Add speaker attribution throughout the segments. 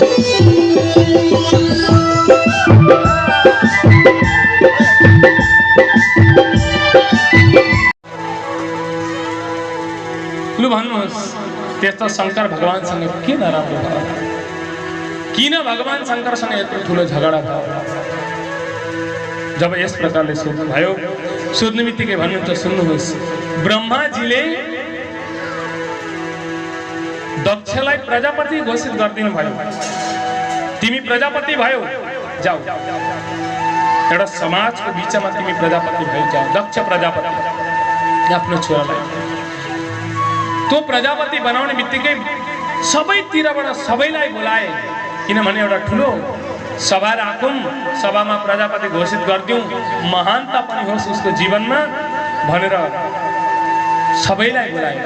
Speaker 1: लु भन्नुहोस् त्यस्तो शंकर भगवानसँग किन नराम्रो भयो? किन भगवान शंकरसँग यत्रो ठुलो झगडा भयो? जब यस प्रकारले सोध्नुभयो, सोध्ने बित्तिकै भन्नुहुन्छ सुन्नुहोस्, ब्रह्माजीले दक्षलाई प्रजापति घोषित गरिदिनु भयो। तिमी प्रजापति भयो, जाऊ एउटा समाजको बीचमा तिमी प्रजापति भई जाऊ। दक्ष प्रजापति आफ्नो छोरालाई त्यो प्रजापति बनाउने बित्तिकै सबैतिरबाट सबैलाई बोलाए, किनभने एउटा ठुलो सभा राखौं, सभामा प्रजापति घोषित गरिदिउँ, महानता पनि होस् उसको जीवनमा भनेर सबैलाई बोलाए।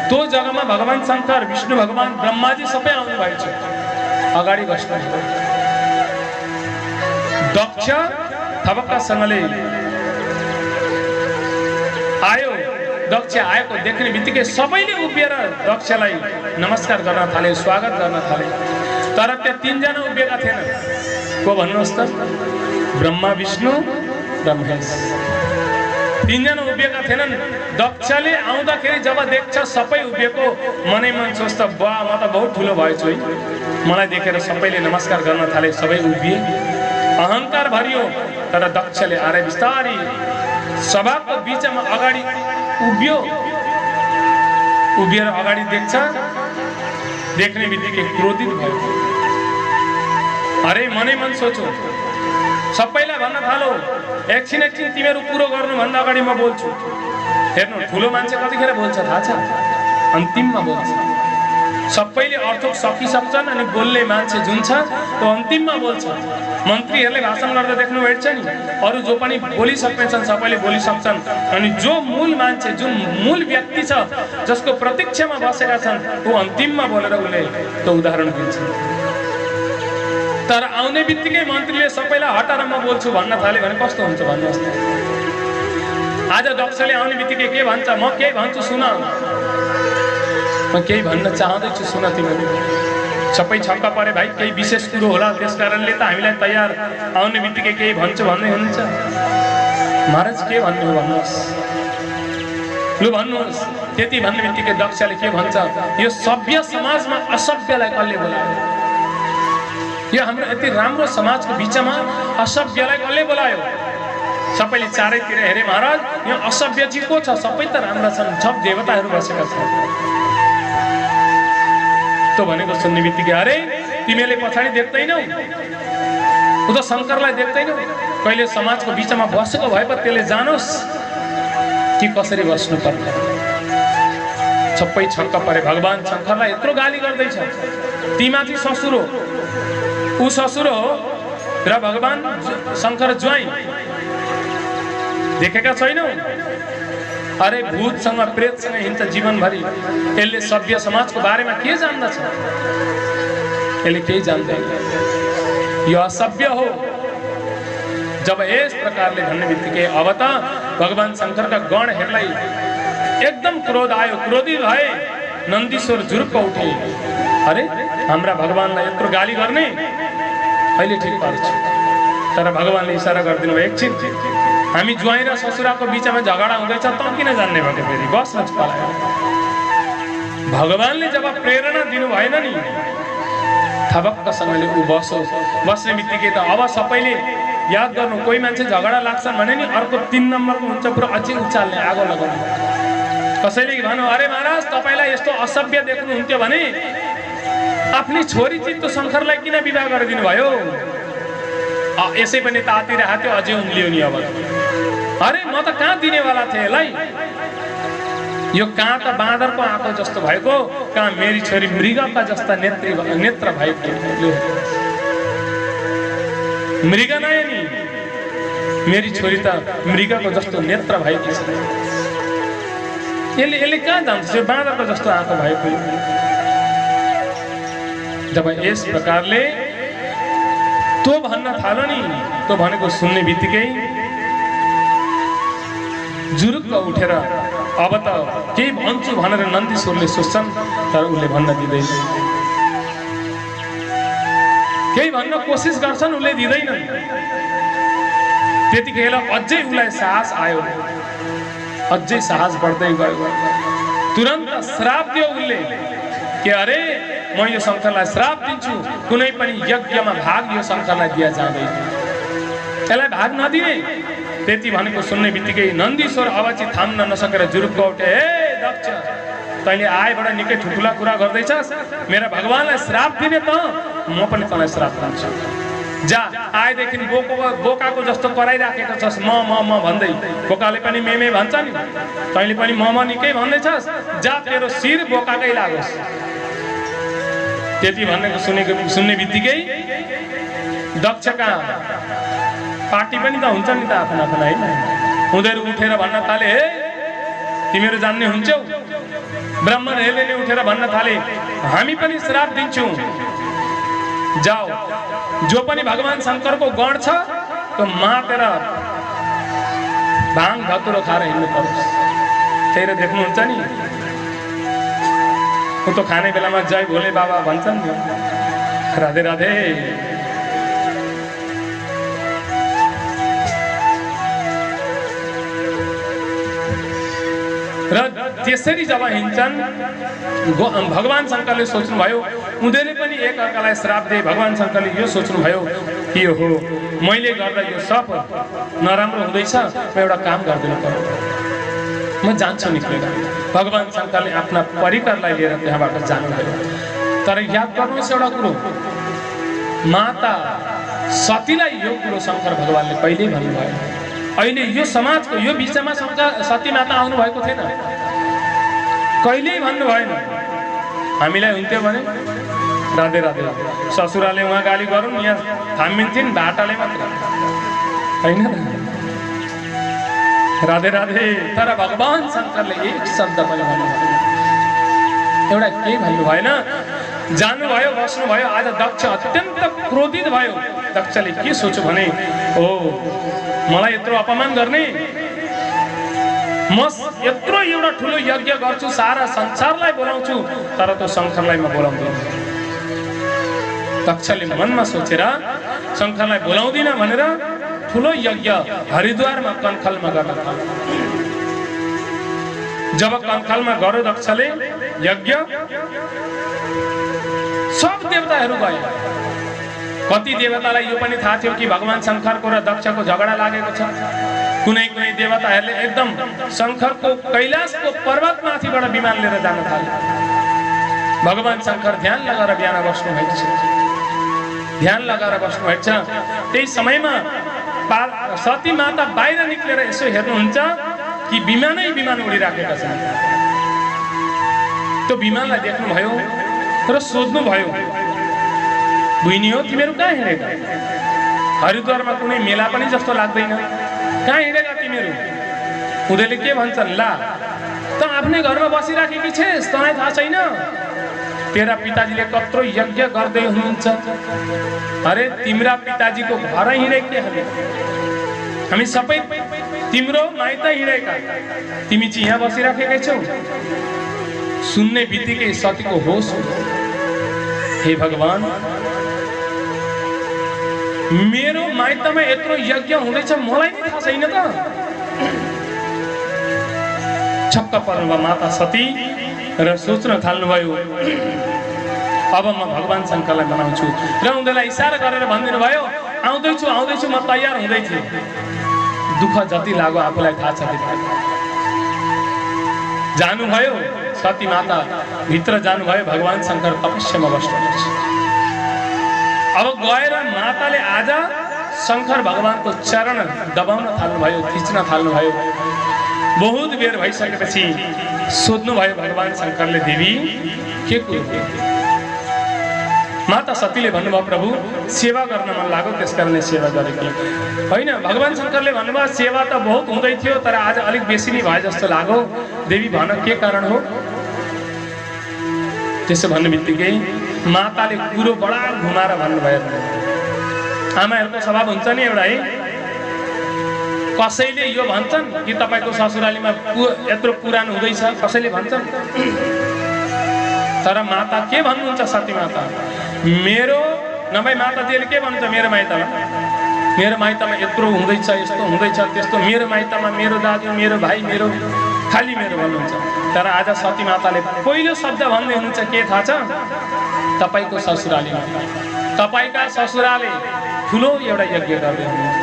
Speaker 1: त्यो जग्गामा भगवान शंकर, विष्णु भगवान, ब्रह्माजी सबै आउनु भएको छ। अगाडि बस्नु दक्ष थपक्कसँगले आयो। दक्ष आएको देख्ने बित्तिकै सबैले उभिएर दक्षलाई नमस्कार गर्न थाले, स्वागत गर्न थाले। तर त्यहाँ तीनजना उभिएका थिएनन्। को भन्नुहोस् त? ब्रह्मा, विष्णु र महेश। तीनजना उभिएका थिएनन्। दक्षले आउँदाखेरि जब देख्छ सबै उभिएको, मनै मन सोच्छ वाह म त बहुत ठुलो भएछु है। मलाई देखेर सबैले नमस्कार गर्न थाले, सबै उभिए, अहंकार भरियो। तर दक्षले आएर बिस्तारै सभाको बीचमा अगाडि उभियो। उभिएर अगाडि देख्छ, देख्ने बित्तिकै क्रोधित भयो। अरे मनै मन सोचो, सबैलाई भन्न थालो, एकछिन तिमीहरू कुरो गर्नुभन्दा अगाडि म बोल्छु। हेर्नु, ठुलो मान्छे कतिखेर बोल्छ थाहा छ? अन्तिममा बोल्छ। सबैले अर्थक सकिसक्छन् अनि बोल्ने मान्छे जुन छ त्यो अन्तिममा बोल्छ। मन्त्रीहरूले भाषण गर्दा देख्नु भेट्छ नि, अरू जो पनि बोलिसक्नेछन् सबैले बोलिसक्छन्, अनि जो मूल मान्छे, जुन मूल व्यक्ति छ, जसको प्रतीक्षामा बसेका छन्, त्यो अन्तिममा बोलेर उसले त्यो उदाहरण दिन्छ। तर आउने बित्तिकै मन्त्रीले सबैलाई हटाएर म बोल्छु भन्न थाले भने कस्तो हुन्छ भन्नुहोस् त? आज दक्षले आउने बित्तिकै के भन्छ? म केही भन्छु सुन, म केही भन्न चाहँदैछु सुन। तिमीहरू सबै छक्क परे, भाइ केही विशेष कुरो होला त्यस कारणले त हामीलाई तयार, आउने बित्तिकै केही भन्छु भन्दै हुनुहुन्छ। महाराज के भन्नु हो भन्नुहोस्? लु भन्नुहोस्। त्यति भन्ने बित्तिकै दक्षले के भन्छ? यो सभ्य समाजमा असभ्यलाई कसले बोलायो? यो हाम्रो यति राम्रो समाजको बीचमा असभ्यलाई कसले बोलायो? सबैले चारैतिर हेरे, महाराज यहाँ असभ्य चाहिँ को छ? सबै त राम्रा छन्, सब देवताहरू बसेका छन्। तो भनेको सुन्ने बित्तिकै अरे तिमीले पछाडि देख्दैनौ? उ त शंकरलाई देख्दैनौ? कहिले समाजको बीचमा बसेको भए पो त्यसले जानोस् कि कसरी बस्नु पर्छ। सबै छक्क परे। भगवान शंकरलाई यत्रो गाली गर्दैछ। तिमाथि ससुर हो, ऊ ससुर हो र भगवान शंकर ज्वाइँ। देखेका छैनौ? अरे भूतसँग प्रेतसँग हिँड्छ जीवनभरि। यसले सभ्य समाजको बारेमा के जान्दछ? यसले केही जान्दैन। यो असभ्य हो। जब यस प्रकारले भन्ने बित्तिकै अब त भगवान शंकरका गणहरूलाई एकदम क्रोध आयो। क्रोधित भए। नन्दीश्वर जुरुक्क उठे। अरे हाम्रा भगवानलाई यत्रो गाली गर्ने? अहिले ठिक पार्छु। तर भगवानले इशारा गरिदिनु भयो, एकछिन हामी ज्वाइँ र ससुराको बीचमा झगडा हुँदैछ, त किन जान्ने भयो? फेरि बस न पलायो। भगवानले जब प्रेरणा दिनु भएन नि, थपक्कसँगले ऊ बसो। बस्ने बित्तिकै त अब सबैले याद गर्नु, कोही मान्छे झगडा लाग्छन् भने नि अर्को 3 नम्बरको हुन्छ, पुरा अझै उचाल्ने, आगो लगाउने। कसैले भन्नु, अरे महाराज तपाईलाई यस्तो असभ्य देख्नुहुन्थ्यो भने आफ्नै छोरी चित्त शंकरलाई किन विवाह गरिदिनु भयो? यसै पनि तातिरहेको थियो, अझै उम्लियो नि अब। अरे म त कहाँ दिनेवाला थिएँ यसलाई? यो कहाँ त बाँदरको आँखा जस्तो भएको, कहाँ मेरी छोरी मृगका जस्ता नेत्र भएको। मृग नयाँ नि, मेरी छोरी त मृगको जस्तो नेत्र भएकी छ। यसले कहाँ जान्छ? यो बाँदरको जस्तो आँखा भएको। जब यस प्रकारले तो भन्न थालो नि, तो भनेको सुन्ने बित्तिकै जुरुक्क उठेर अब त केही भन्छु भनेर नन्दीश्वरले सोच्छन्, तर उसले भन्न दिँदैन। केही भन्न कोसिस गर्छन् उले दिँदैनन्। त्यतिखेर अझै उलाई साहस आयो, अझै साहस बढ्दै गयो। तुरन्त श्राप दियो उले कि अरे म यो शङ्करलाई श्राप दिन्छु, कुनै पनि यज्ञमा भाग यो शङ्करलाई दिया जाँदैन, यसलाई भाग नदिने। त्यति भनेको सुन्ने बित्तिकै नन्दीश्वर अवची थाम्न नसकेर जुरुक्क उठे, हे दक्ष, तैँले आएबाट निकै ठुल्ठुला कुरा गर्दैछस्, मेरा भगवानलाई श्राप दिने त म पनि तँलाई श्राप दिन्छु। जा, आएदेखि बोकाको जस्तो कराइराखेको छस्, म भन्दै। बोकाले पनि मेमे भन्छ नि, तैँले पनि म निकै भन्दैछस्, जा तेरो शिर बोकाकै लागोस्। त्यति भनेको सुन्ने बित्तिकै दक्षका पार्टी पनि त हुन्छ नि त आफ्नो आफ्नो, होइन? उनीहरू उठेर भन्न थाले, हे तिमीहरू जान्ने हुन्छौ? ब्राह्मणहरूले नै उठेर भन्न थाले, हामी पनि श्राप दिन्छौँ, जाओ जो पनि भगवान शङ्करको गण छ त्यो मातेर भाङ धतुरो खाएर हिँड्नु परोस्। त्यही देख्नुहुन्छ नि, ऊ त खाने बेलामा जय भोले बाबा भन्छन् नि, राधे राधे। र त्यसरी जब हिँड्छन्, भगवान शङ्करले सोच्नुभयो, उनीहरूले पनि एक अर्कालाई श्राप दिए। भगवान शङ्करले यो सोच्नुभयो कि यो हो, मैले गर्दा यो सब नराम्रो हुँदैछ, म एउटा काम गरिदिनु पर्यो, म जान्छु निक्लेर। भगवान शङ्करले आफ्ना परिकारलाई लिएर त्यहाँबाट जानुभयो। तर याद गर्नुहोस् एउटा कुरो, माता सतीलाई यो कुरो शङ्कर भगवानले कहिल्यै भन्नुभयो। अहिले यो समाजको यो विषयमा सती माता आउनु भएको थिएन, कहिल्यै भन्नु भएन। हामीलाई हुन्थ्यो भने राधे राधे, ससुराले उहाँ गाली गरौँ, यहाँ थामिन्थिन् बाटाले मात्र, होइन? राधे राधे। तर भगवान शङ्करले एक शब्द पनि भन्नु भएन, एउटा केही भन्नु भएन, जानुभयो, बस्नुभयो। आज दक्ष अत्यन्त क्रोधित भयो। दक्षले के सोच्यो भने, ओ मलाई यत्रो अपमान गर्ने, म यत्रो एउटा ठुलो यज्ञ गर्छु, सारा संसारलाई बोलाउँछु, तर त्यो शङ्करलाई म बोलाउँदिन। दक्षले मनमा सोचेर शङ्करलाई बोलाउँदिन भनेर ठुलो यज्ञ हरिद्वारमा कनखलमा गर्न थाल्यो। जब कनखलमा गर्यो दक्षले यज्ञ, सब देवताहरू गए। कति देवतालाई यो पनि थाहा थियो कि भगवान शङ्करको र दक्षको झगडा लागेको छ। कुनै कुनै देवताहरूले एकदम शङ्करको कैलाशको पर्वतमाथिबाट विमान लिएर जान थाले। भगवान शङ्कर ध्यान लगाएर बिहान बस्नु भएको छ, ध्यान लगाएर बस्नु भएको छ। त्यही समयमा सती माता बाहिर निक्लेर यसो हेर्नुहुन्छ कि विमानै विमान उडिराखेका छन्। त्यो विमानलाई देख्नुभयो र सोध्नुभयो, बुइनी हो तिमीहरू कहाँ हिँडेका? हरिद्वारमा कुनै मेला पनि जस्तो लाग्दैन, कहाँ हिँडेका तिमीहरू? उनीहरूले के भन्छन्, ला त आफ्नै घरमा बसिराखेकी छेस्, तँलाई थाहा छैन तेरा पिताजीले कत्रो यज्ञ गर्दै हुनुहुन्छ? अरे तिम्रा पिताजीको घर हिँडेका हामी सबै तिम्रो माइत हिँडेका, तिमी चाहिँ यहाँ बसिराखेकै छौ। सुन्ने बित्तिकै सतीको होस, हे भगवान, मेरो माइतमा यत्रो यज्ञ हुँदैछ, मलाई नि थाहा छैन त? छक्क पर्नुभयो माता सती र सोच्न थाल्नुभयो, अब म भगवान शङ्करलाई मनाउँछु। र उनीहरूलाई इसारा गरेर भनिदिनु भयो, आउँदैछु आउँदैछु, म तयार हुँदै थिएँ। दुःख जति लाग्यो आफूलाई थाहा छ। जानुभयो सती माता भित्र, जानुभयो भगवान शङ्कर तपस्यामा बस्नुहुन्छ। अब गएर माताले आज शङ्कर भगवानको चरण दबाउन थाल्नुभयो, थिच्न थाल्नुभयो। बहुत बेर भइसकेपछि सोध्नुभयो भगवान शङ्करले, देवी के कुरो? माता सतीले भन्नुभयो, प्रभु सेवा गर्न मन लाग्यो, त्यसकारणले सेवा गरेकी होइन। भगवान शङ्करले भन्नुभयो, सेवा त बहुत हुँदै थियो, तर आज अलिक बेसी नै भयो जस्तो लाग्यो। देवी भन के कारण हो? त्यसो भन्ने बित्तिकै माताले कुरो बडा घुमाएर भन्नुभयो। आमाहरूको स्वभाव हुन्छ नि एउटा, है, कसैले यो भन्छन् कि तपाईँको ससुरालीमा यत्रो पुरानो हुँदैछ, कसैले भन्छन्। तर माता के भन्नुहुन्छ? सती माता, मेरो नभए माताजीले के भन्छ मेरो माइतमा यत्रो हुँदैछ यस्तो हुँदैछ त्यस्तो मेरो माइतमा मेरो दाजु मेरो भाइ मेरो खाली मेरो भन्नुहुन्छ। तर आज सती माताले पहिलो शब्द भन्दै हुनुहुन्छ के थाहा छ? तपाईको ससुराली तपाईका ससुराले ठुलो एउटा यज्ञ गर्दै हुनुहुन्छ।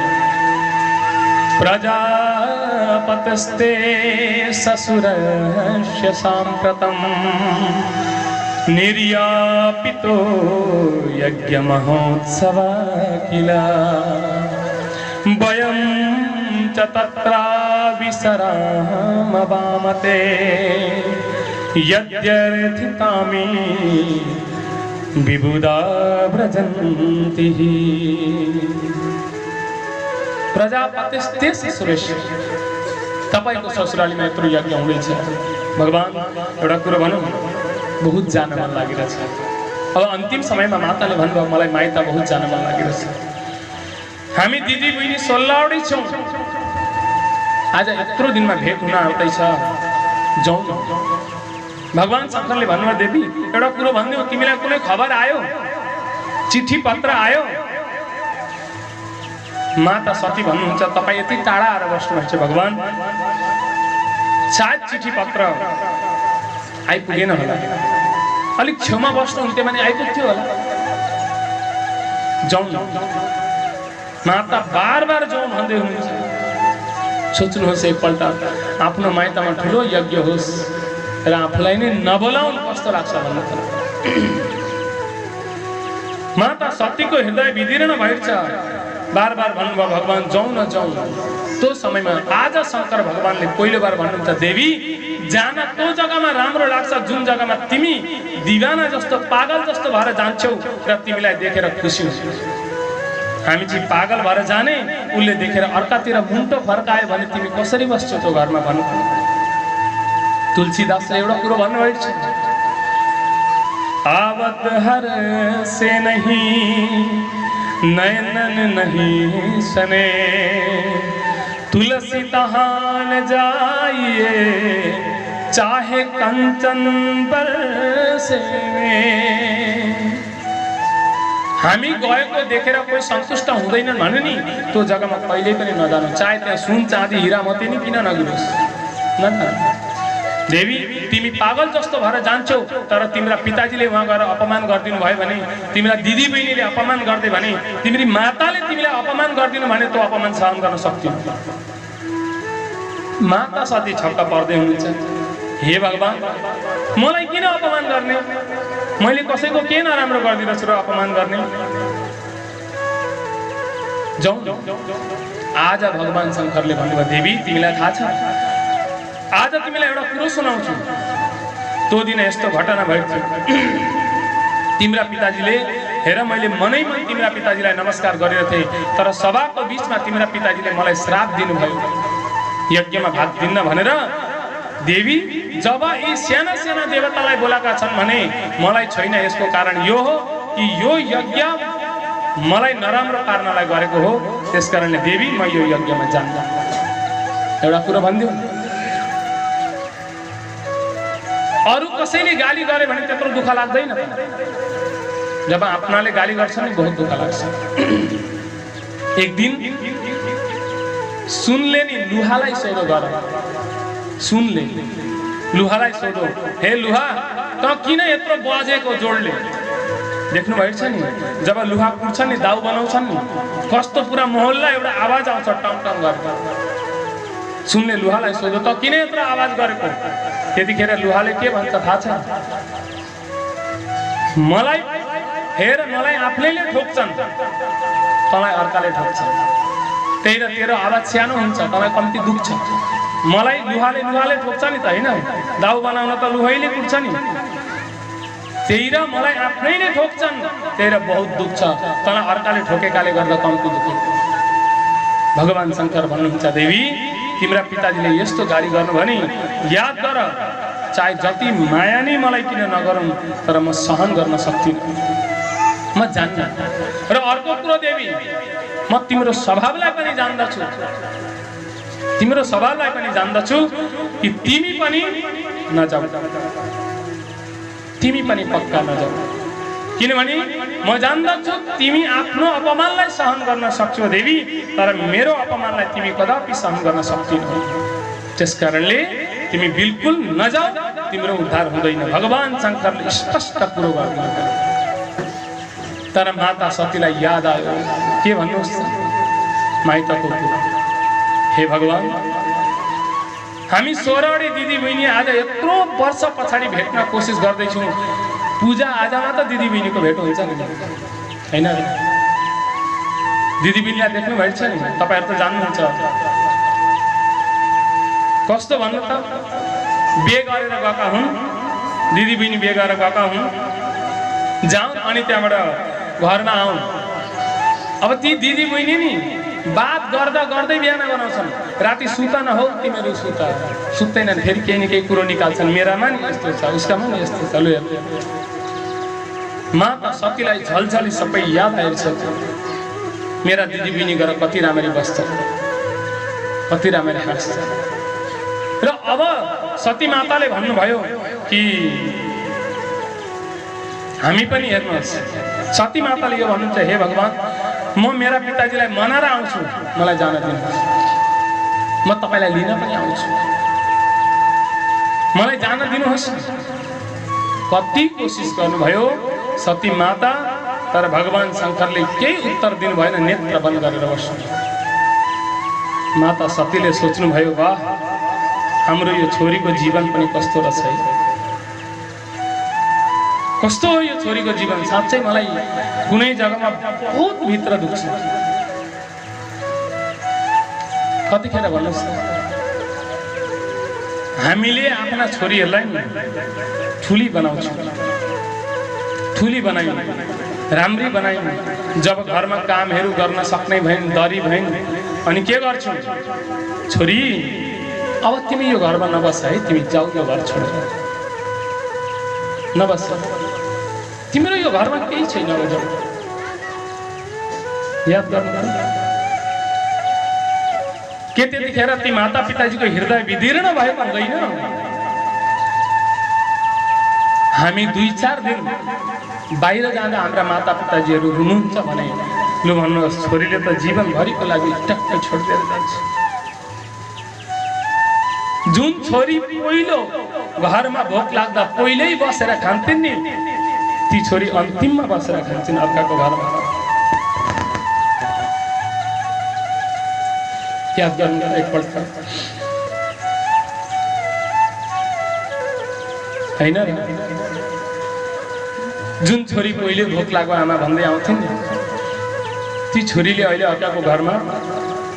Speaker 1: प्रजापतस्ते ससुरस्य साम्प्रतम् निर्यापितो यज्ञ महोत्सव किल वयं च तत्रा विसरामवामते यद्यर्थितामि विबुधा व्रजन्ति। प्रजापतिस्ते ससुरस्य तपाईको ससुरालीमा यत्रो यज्ञ हुँदैछ। भगवान एउटा कुरो भनौँ, बहुत जान मन लागिरहेछ। अब अन्तिम समयमा माताले भन्नुभयो मलाई माइत बहुत जान मन लागिरहेछ। हामी दिदी बहिनी 16 वटै छौँ। आज यत्रो दिनमा भेट हुन आउँदैछ, जाउँ। भगवान शङ्करले भन्नुभयो देवी एउटा कुरो भन्दियो, तिमीलाई कुनै खबर आयो, चिठी पत्र आयो? माता सती भन्नुहुन्छ तपाईँ यति टाढा आएर बस्नुभएको छ भगवान, सायद चिठी पत्र आइपुगेन होला, अलिक छेउमा बस्नुहुन्थ्यो भने आइपुग्थ्यो होला, जाउँ। माता बार बार जाउँ भन्दै हुनुहुन्छ। सोच्नुहोस् एकपल्ट आफ्नो माइतमा ठुलो यज्ञ होस् र आफूलाई नै नबोलाउनु कस्तो लाग्छ भन्नु त। माता सतीको हृदय विदीर्ण भएको छ। बार बार भन्नुभयो भगवान जाउँ न जाउँ। त्यो समयमा आज शङ्कर भगवानले पहिलो बार भन्नुहुन्छ देवी जान त्यो जग्गामा राम्रो लाग्छ जुन जग्गामा तिमी दिवाना जस्तो पागल जस्तो भएर जान्छौ र तिमीलाई देखेर खुसी हुन्छ। हामी चाहिँ पागल भएर जाने, उसले देखेर अर्कातिर मुन्टो फर्कायो भने तिमी कसरी बस्छौ त्यो घरमा भन्नु। तुलसीदासले एउटा कुरो भन्नुभएको छ, आवत हर से नहीं नयनन नहीं सने तुलसी तहान जाइए चाहे कंचन बरसे में। हामी गएको देखेर कोही सन्तुष्ट हुँदैनन् भने नि त्यो जग्गामा कहिल्यै पनि नजानु, चाहे त्यहाँ सुन चाँदी हिरा मोती नि किन नगिरोस्। न देवी तिमी पागल जस्तो भएर जान्छौ, तर तिम्रा पिताजीले वहाँ गएर अपमान गरिदिनु भयो भने, तिमीलाई दिदी बहिनीले अपमान गर्दै भने, तिम्री माताले तिमीलाई अपमान गरिदिनु भने त्यो अपमान सहन गर्न सक्थ्यौ। माता सती छक्क पर्दै हुनुहुन्छ, हे भगवान मलाई किन अपमान गर्ने, मैले कसैको के नराम्रो गरिदिरहेछु र अपमान गर्ने। जाउँ। आज भगवान शङ्करले भन्नुभयो देवी तिमीलाई थाहा छ, आज तिमीलाई एउटा कुरो सुनाउँछु। त्यो दिन यस्तो घटना भएको थियो, तिम्रा पिताजीले हेर मैले मनै मन तिम्रा पिताजीलाई नमस्कार गरेको थिएँ, तर सभाको बिचमा तिम्रा पिताजीले मलाई श्राप दिनुभयो यज्ञमा भाग दिन्न भनेर। देवी जब यी साना साना देवतालाई बोलाएका छन् भने मलाई छैन, यसको कारण यो हो कि यो यज्ञ मलाई नराम्रो पार्नलाई गरेको हो, त्यसकारणले देवी म यो यज्ञमा जान्न। एउटा कुरो भनिदिउँ, अरू कसैले गाली गरे भने त्यत्रो दुःख लाग्दैन, जब आफ्नाले गाली गर्छ नि बहुत दुःख लाग्छ। एक दिन सुनले नि लुहालाई सोधो गर, सुनले लुहालाई सोधो हे लुहा त किन यत्रो बजेको जोडले। देख्नु भएको छ नि जब लुहा कुट्छ नि दाउ बनाउँछन् नि कस्तो पुरा मोहल्ला एउटा आवाज आउँछ टङ टङ गरेर। सुनले लुहालाई सोध्यो त किन यत्रो आवाज गरेको। त्यतिखेर लुहाले के भन्छ थाहा छ, मलाई हेर मलाई आफैले ठोक्छन् तँलाई अर्काले ठोक्छन्, त्यही र तेरो आवाज सानो हुन्छ तँलाई कम्ती दुख्छ। मलाई लुहाले ठोक्छ नि त हैन, दाउ बनाउन त लुहाले कुट्छ नि, त्यही र मलाई आफैले ठोक्छन् त्यही र बहुत दुख्छ, तँलाई अर्काले ठोकेकाले गर्दा कम्ती दुख्छ। भगवान शङ्कर भन्नुहुन्छ देवी तिम्रा पिताजीले यस्तो गाली गर्नु भने याद गर, चाहे जति माया नै मलाई किन नगरौँ तर म सहन गर्न सक्दिनँ, म जान्न। र अर्को कुरो देवी म तिम्रो स्वभावलाई पनि जान्दछु, तिम्रो स्वभावलाई पनि जान्दछु कि तिमी पनि नजाऊ, तिमी पनि पक्का नजाऊ। किनभने म जान्दछु तिमी आफ्नो अपमानलाई सहन गर्न सक्छौ देवी, तर मेरो अपमानलाई तिमी कदापि सहन गर्न सक्दिनौ। त्यसकारणले तिमी बिल्कुल नजाऊ, तिम्रो उद्धार हुँदैन। भगवान शङ्करले स्पष्ट कुरो गर्नुभयो। तर माता सतीलाई याद आयो, के भन्नुहोस् माइतको कुरा। हे भगवान, हामी 16वटी दिदी बहिनी आज यत्रो वर्ष पछाडि भेट्न कोसिस गर्दैछौँ। पूजा आजामा त दिदी बहिनीको भेट हुन्छ नि, होइन? दिदी बहिनीलाई देख्नु भएको छ नि, तपाईँहरू त जान्नुहुन्छ। कस्तो भन्नु त, बिहे गरेर गएका हुन्, दिदी बहिनी बिहे गरेर गएका हुन्, जाउँ अनि त्यहाँबाट घरमा आउँ। अब ती दिदी बहिनी नि बात गर्दा गर्दै बिहान बनाउँछन्। राति सुता नहो तिमीहरू सुता, सुत्दैनन्, फेरि केही न केही कुरो निकाल्छन्। मेरामा नि यस्तो छ, उसकामा नि यस्तो छ। लु माता सतीलाई झलझली सबै याद आइरहेछ। मेरा दिदी बहिनी गएर कति राम्ररी बस्छ, कति राम्ररी हाँस्छ। र अब सती माताले भन्नुभयो कि हामी पनि हेर्नुहोस्, सती माताले यो भन्नुहुन्छ, हे भगवान, म मेरा पिताजीलाई मनाएर आउँछु, मलाई जान दिनुहोस्। म तपाईँलाई लिन पनि आउँछु, मलाई जान दिनुहोस्। कति कोसिस गर्नुभयो सती माता, तर भगवान शङ्करले केही उत्तर दिनु भएन, नेत्र बन्द गरेर बस्नु। माता सतीले सोच्नुभयो, वाह, हाम्रो यो छोरीको जीवन पनि कस्तो रहेछ है, कस्तो हो यो छोरीको जीवन। साँच्चै मलाई कुनै जग्गामा बहुत भित्र दुख्छ। कतिखेर भन्नुहोस्, हामीले आफ्ना छोरीहरूलाई ठुली बनाउँछौँ, ठुली बनायौँ, राम्री बनायौँ। जब घरमा कामहरू गर्न सक्ने भइन्, दरी भइन्, अनि के गर्छौँ, छोरी अब तिमी यो घरमा नबस है, तिमी जाऊ यो घर छोडेर, नबस, तिम्रो यो घरमा केही छैन। याद गर्नु के त्यतिखेर ती माता पिताजीको हृदय विदीर्ण भएको हुँदैन? हामी 2-4 दिन बाहिर जाँदा हाम्रा माता पिताजीहरू हुनुहुन्छ भने लु भन्नुहोस्, छोरीले त जीवनभरिको लागि टक्कै छोडिदिएर जान्छ। जुन छोरी पहिलो घरमा भोक लाग्दा पहिल्यै बसेर खान्थिन् नि, ती छोरी अन्तिममा बसेर खान्छन् अर्काको घरमा। याद गर्नु एकपल्ट, होइन? जुन छोरी पहिले भोक लाग्यो आमा भन्दै आउँथिन् नि, ती छोरीले अहिले अर्काको घरमा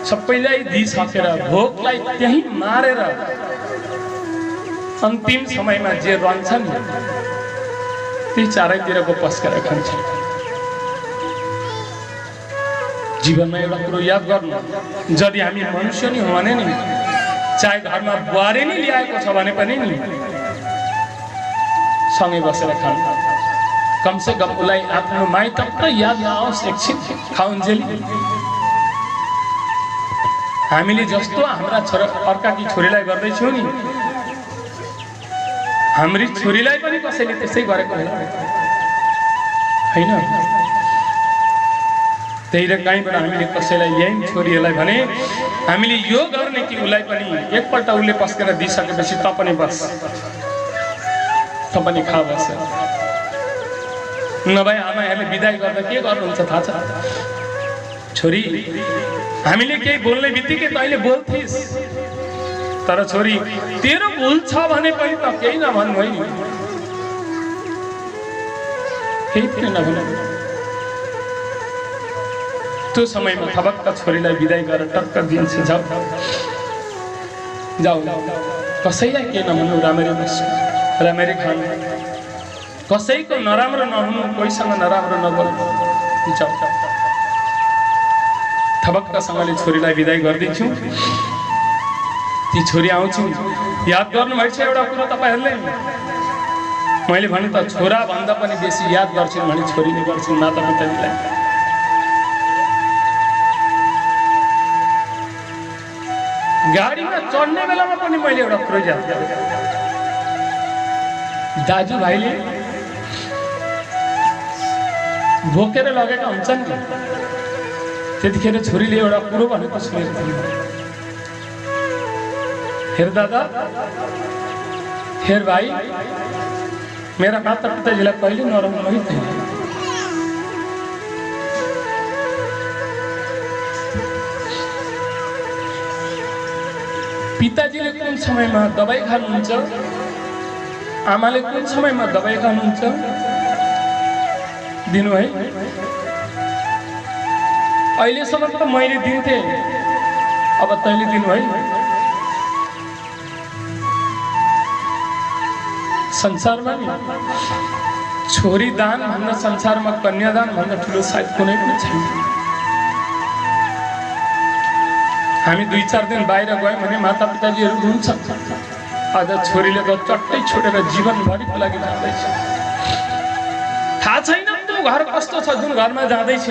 Speaker 1: सबैलाई दिइसकेर भोकलाई त्यही मारेर अन्तिम समयमा जे रहन्छन् ती चारैतिरको पस्केर खान्छन्। जीवनमा एउटा कुरो याद गर्नु, यदि हामी मनुष्य नि हो भने नि, चाहे घरमा बुहारी नै ल्याएको छ भने पनि नि सँगै बसेर खानु। कमसे कम उसलाई आफ्नो माइत त याद नआओस्, एकछिन खाउन्जेली। हामीले जस्तो हाम्रा अर्काकी छोरीलाई गर्दैछौँ नि, हाम्री छोरीलाई पनि कसैले त्यसै गरेको होइन? त्यही र कहीँबाट हामीले कसैलाई ल्यायौँ छोरीहरूलाई भने हामीले यो गर्ने कि उसलाई पनि एकपल्ट उसले पस्केर दिइसकेपछि त पनि बस, त पनि खा बस। नभए आमाहरूले बिदाई गर्दा के गर्नुहुन्छ थाहा छ? छोरी, हामीले केही बोल्ने बित्तिकै तैँले बोल्थिस्, तर छोरी तेरो भुल छ भने पनि त केही नभन्नु है, केही पनि नभन्नु। त्यो समयमा थपक्क छोरीलाई बिदाई गरेर टक्क दिन्छ, जाऊ जाऊ, कसैलाई के नभन्नु, राम्ररी बस्नु, राम्ररी खानु, कसैको नराम्रो नहुनु, कोहीसँग नराम्रो नबोल्नु, जाऊ। थपक्कसँगले छोरीलाई बिदाई गरिदिन्छु। ती छोरी आउँछन्। याद गर्नुभएको छ एउटा कुरो तपाईहरूले, मैले भने त छोरा भन्दा पनि बेसी याद गर्छन् भने छोरीले गर्छन् माता पिताजीलाई। गाडीमा चढ्ने बेलामा पनि मैले एउटा कुरो याद गरेँ, दाजुभाइले बोकेर लगेका हुन्छन् नि, त्यतिखेर छोरीले एउटा कुरो भनेको सुनेको थियो, हेर दादा, हेर भाइ, मेरा माता पिताजीलाई कहिले नराउनु है थिएन। पिताजीले कुन समयमा दबाई खानुहुन्छ, आमाले कुन समयमा दबाई खानुहुन्छ दिनु है। अहिलेसम्म त मैले दिन्थेँ, अब तैँले दिनु है। संसारमा नि छोरी दान भन्दा संसारमा कन्यादान भन्दा ठुलो सायद कुनै पनि छैन। हामी 2-4 दिन बाहिर गयौँ भने माता पिताजीहरू रुन्छ, आज छोरीले त चट्टै छोडेर जीवनभरिको लागि जाँदैछ। थाहा छैन त्यो घर कस्तो छ, जुन घरमा जाँदैछ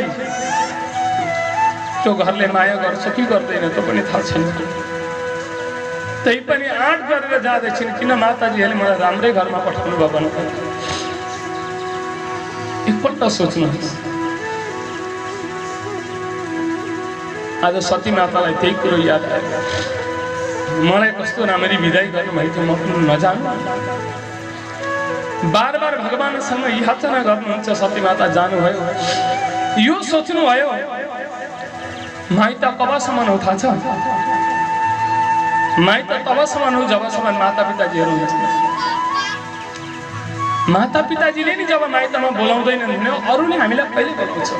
Speaker 1: त्यो घरले माया गर्छ कि गर्दैन त्यो पनि थाहा छैन। त्यही पनि आँट गरेर जाँदैछन्, किन माताजीहरूले मलाई राम्रै घरमा पठाउनु भयो भन्नु। एकपल्ट सोच्नुहोस्, आज सती मातालाई त्यही कुरो याद आयो, मलाई कस्तो राम्ररी विदाई गर्नुभएको थियो, म पनि नजानु। बार बार भगवानसँग याचना गर्नुहुन्छ, सती माता जानुभयो, यो सोच्नुभयो माइत कबसम्म हो थाहा छ? माइत तबसम्म हो जबसम्म माता पिताजीहरू हुन्छन्। माता पिताजीले नि जब माइतमा बोलाउँदैनन् भने अरूले हामीलाई कहिले बोलाउँछ?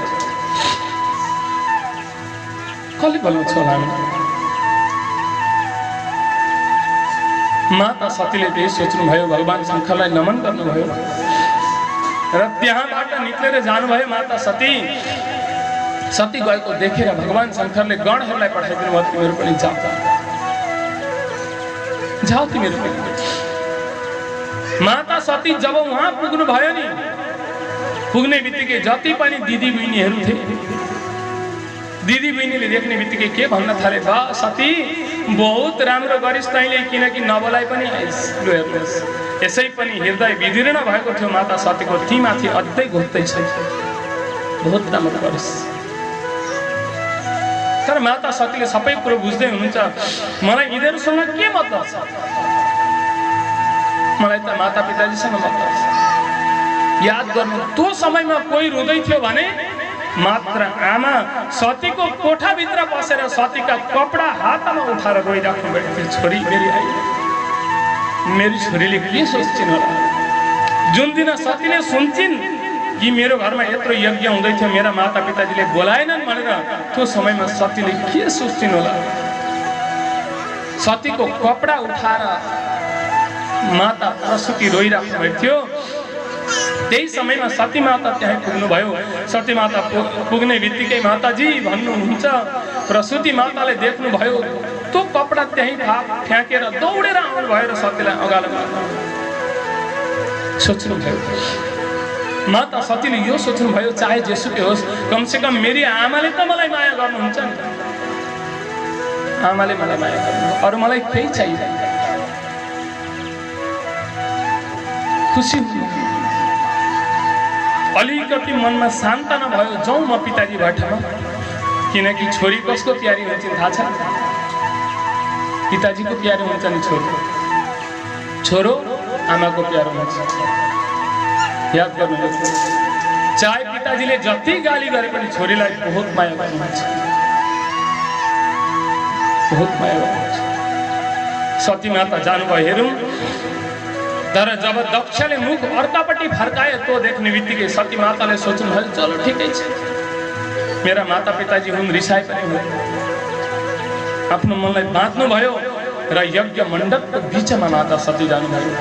Speaker 1: कसले बोलाउँछ होला हामीलाई? माता सतीले त्यही सोच्नुभयो, भगवान शङ्करलाई नमन गर्नुभयो र त्यहाँबाट निक्लेर जानुभयो। माता सती गएको देखेर भगवान शङ्करले गणहरूलाई पठाइदिनु भयो, तिमीहरू पनि जाऊ तिमीहरू पनि। माता सती जब उहाँ पुग्नु भयो नि, पुग्ने बित्तिकै जति पनि दिदी बहिनीहरू थिए, दिदी बहिनीले देख्ने बित्तिकै के भन्न थाले, बा सती बहुत राम्रो गरिस् तैँले, किनकि नबोलाई पनि आइस्, लु हेर्नुहोस्। यसै पनि हृदय विदीर्ण भएको थियो माता सतीको, ती माथि अझै घोट्दैछ, बहुत राम्रो गरिस्। तर माता सतीले सबै कुरो बुझ्दै हुनुहुन्छ, मलाई यिनीहरूसँग के मतलब छ, मलाई त माता पिताजीसँग मतलब छ। याद गर्नु, त्यो समयमा कोही रुँदै थियो भने मात्र आमा सतीको कोठाभित्र बसेर सतीका कपडा हातमा उठाएर रोइराख्नु भएको थियो, छोरी मेरी आई, मेरी छोरीले के सोच्छिन् होला। जुन दिन सतीले सुन्छिन् कि मेरो घरमा यत्रो यज्ञ हुँदै थियो, मेरा माता पिताजीले बोलाएनन् भनेर, त्यो समयमा सतीले के सोच्छिन् होला। सतीको कपडा उठाएर माता प्रसुति रोइराख्नु भएको थियो। त्यही समयमा सती माता त्यहाँ पुग्नुभयो। सती माता पुग्ने बित्तिकै माताजी भन्नुहुन्छ, प्रसुति माताले देख्नुभयो त्यो कपडा त्यहीँ फ्याँकेर दौडेर आउनुभयो र सतीलाई अगाडि सोच्नुभयो। माता सतीले यो सोच्नुभयो, चाहे जेसुकै होस्, कमसेकम मेरी आमाले त मलाई माया गर्नुहुन्छ नि, आमाले मलाई माया गर्नु, अरू मलाई केही चाहिँदैन। खुसी अलिकति मनमा सान्त्वना भयो, जाउँ म पिताजी भएठामा, किनकि छोरी कसको प्यारी हुन्छ थाहा छ? पिताजीको प्यारो हुन्छ नि छोरो, छोरो आमाको प्यारो हुन्छ। याद गर्नुहोस्, चाहे पिताजीले जति गाली गरे पनि छोरीलाई बहुत माया गर्नुहुन्छ, बहुत माया गर्नुहुन्छ। सती माता जानुभयो, हेरौँ। तर जब दक्षले मुख अर्कापट्टि फर्काए, त्यो देख्ने बित्तिकै सती माताले सोच्नुभयो, चलो ठिकै छ, मेरा माता पिताजी हुन्, रिसाए पनि हुन्। आफ्नो मनलाई बाँध्नुभयो र यज्ञ मण्डपको बिचमा माता सती जानुभयो।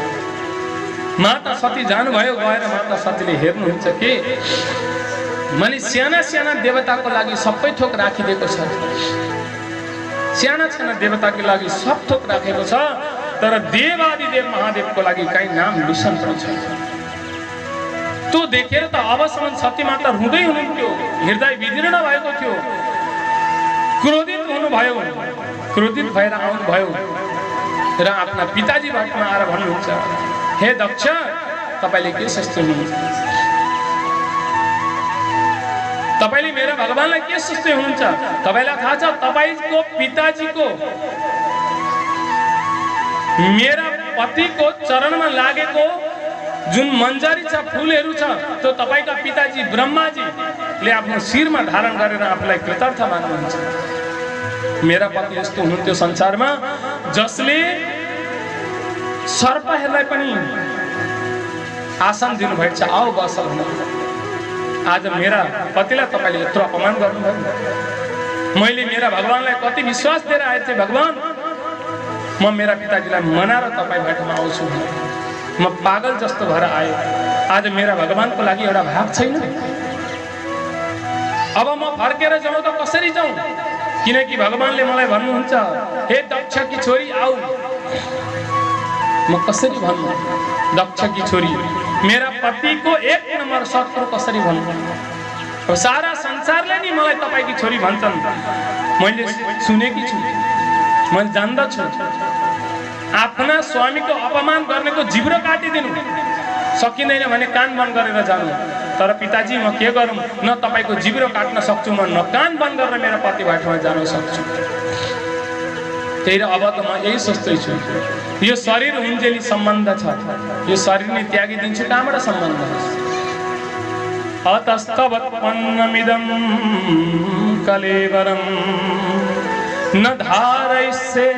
Speaker 1: माता सती जानुभयो, गएर माता सतीले हेर्नुहुन्छ के मैले साना साना देवताको लागि सबै थोक राखिदिएको छ, साना साना देवताको लागि सब थोक राखेको छ, तर देवादिदेव महादेवको लागि कहीँ नाम निशान पनि छैन। त्यो देखेर त अबसम्म सती माता रुँदै हुनुहुन्थ्यो, हृदय विदीर्ण भएको थियो, क्रोधित हुनुभयो, क्रोधित भएर आउनुभयो र आफ्ना पिताजी भएकोमा आएर भन्नुहुन्छ, हे दक्ष, तपाईँले के सोच्नुहुन्छ? तपाईले मेरा भगवानलाई के सोच्दै हुनुहुन्छ? तपाईलाई थाहा छ तपाईको पिताजीको मेरा पतिको चरणमा लागेको जुन मन्जरी छ, फूलहरू छ, त्यो तपाईका पिताजी ब्रह्माजीले आफ्नो शिरमा धारण गरेर आफूलाई कृतार्थ मान्नुहुन्छ। मेरा पति यस्तो हुनुहुन्थ्यो संसारमा जसले सर्पहरूलाई पनि आसन दिनुभएको छ, आओ बस भन्न। आज मेरा पतिलाई तपाईले यत्रो अपमान गर्नुभयो। मैले मेरा भगवानलाई कति विश्वास दिएर आएको थिएँ, भगवान म मेरा पिताजीलाई मनाएर तपाईँ भेट्न आउँछु, म पागल जस्तो भएर आए। आज मेरा भगवानको लागि एउटा भाग छैन। अब म फर्केर जाउँ त कसरी जाउँ? किनकि भगवानले मलाई भन्नुहुन्छ, हे दक्ष की छोरी आऊ। म कसरी भन्नु दक्ष की छोरी? मेरा पतिको एक नम्बर शत्रु कसरी भन्नु? सारा संसारले नि मलाई तपाईकी छोरी भन्छन्। मैले सुनेकी छु, मैले जान्दछु। आफ्ना स्वामीको अपमान गर्नेको जिब्रो काटिदिनु सकिँदैन भने कान बन्द गरेर जानु। तर पिताजी म के गरौँ? न तपाईको जिब्रो काट्न सक्छु म, न कान बन्द गरेर मेरो पति भेटमा जान सक्छु। त्यही अब त म यही सोच्दैछु, यो शरीर हुन्जेली सम्बन्ध छ, यो शरीर नै त्यागिदिन्छु, कहाँबाट सम्बन्ध? अतस्तवत्पन्नमिदं कलेवरं न धारयिष्ये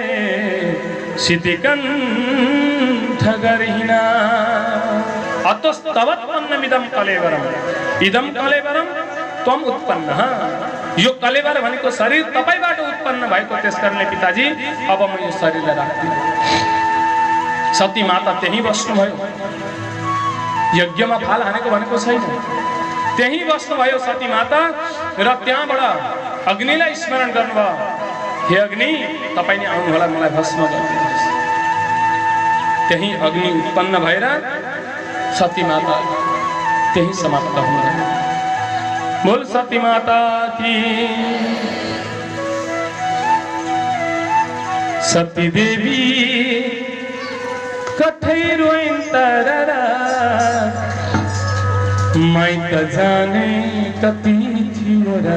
Speaker 1: शितिकण्ठगर्हिणा। अतस्तवत्पन्नमिदं कलेवरं, इदं कलेवरं त्वम् उत्पन्नः। यो कलेवर भनेको शरीर तपाईबाट उत्पन्न भएको, त्यसकारणले पिताजी अब म यो शरीरलाई राख्दिन। सती माता त्यही बस्नुभयो, यज्ञमा फाल हानेको भनेको छैन, त्यही बस्नुभयो सती माता र त्यहाँबाट अग्निलाई स्मरण गर्नुभयो, हे अग्नि तपाईँ नै आउनु होला मलाई भस्म गर्नुहोस्। त्यही अग्नि उत्पन्न भएर सती माता त्यही समाप्त हुनुभयो। बोल सती माता की। सती देवी कठै रोइन् तररा, माइत जाने कति थियो र।